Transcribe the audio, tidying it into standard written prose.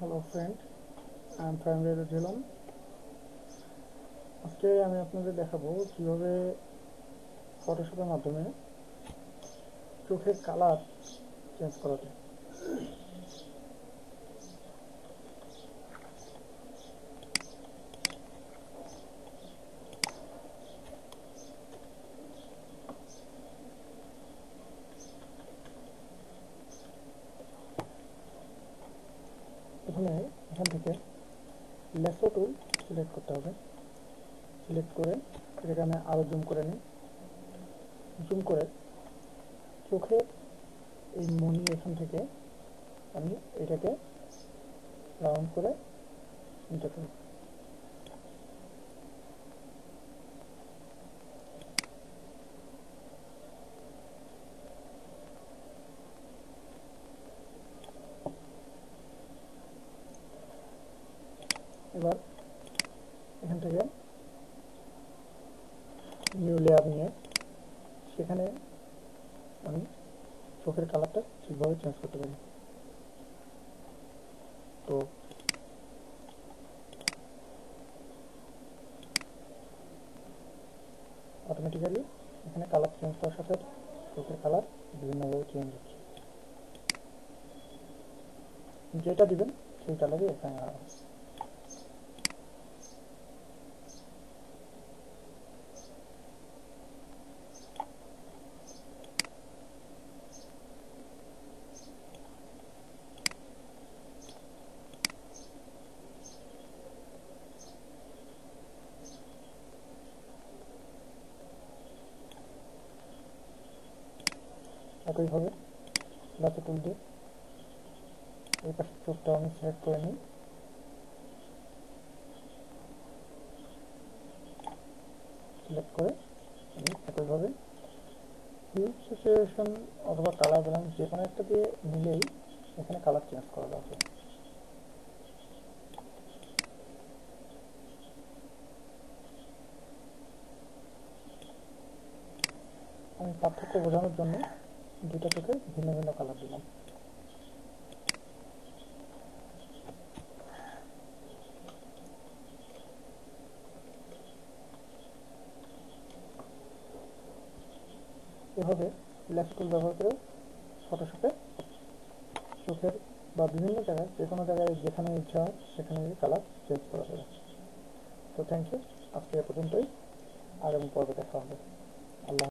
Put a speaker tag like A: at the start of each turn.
A: Hello friend, I am primary Jhilan. আজকে আমি আপনাদের দেখাবো কিভাবে ফটোশপের মাধ্যমে চোখের কালার চেঞ্জ করা যায়। প্রথমে এখান থেকে লেসো টুল সিলেক্ট করতে হবে। সিলেক্ট করে এটাকে আমি আরও জুম করে নিই। জুম করে চোখের এই মনি এখান থেকে আমি এটাকে রাউন্ড করে নিতে পারি। এবার এখান থেকে নিউ লেয়ার নিয়ে সেখানে আমি চোখের কালারটা ঠিকভাবে চেঞ্জ করতে পারি। তো অটোমেটিক্যালি এখানে কালার চেঞ্জ করার সাথে চোখের কালার বিভিন্নভাবে চেঞ্জ হচ্ছে। যেটা দিবেন সেই কালারই এখানে একইভাবে লাচে টুল দিয়ে এই পাশের চোখটা আমি সিলেক্ট করে নিই। সিলেক্ট করে আমি একইভাবে হিউজ সিচুয়েশন অথবা কালার ব্যালেন্স যে কোনো একটা দিয়ে নিলেই এখানে কালার চেঞ্জ করা যাবে। আমি পার্থক্য বোঝানোর জন্য দুটো চোখে ভিন্ন ভিন্ন কালার দিলাম। এভাবে লেস টুল ব্যবহার করে ফটোশপে চোখের বা বিভিন্ন জায়গায় যে কোনো জায়গায় যেখানে ইচ্ছা হয় সেখানে কালার চেঞ্জ করা যাবে। তো থ্যাংক ইউ, আজকে এ পর্যন্তই। আগামী পর্বে দেখা হবে। আল্লাহ।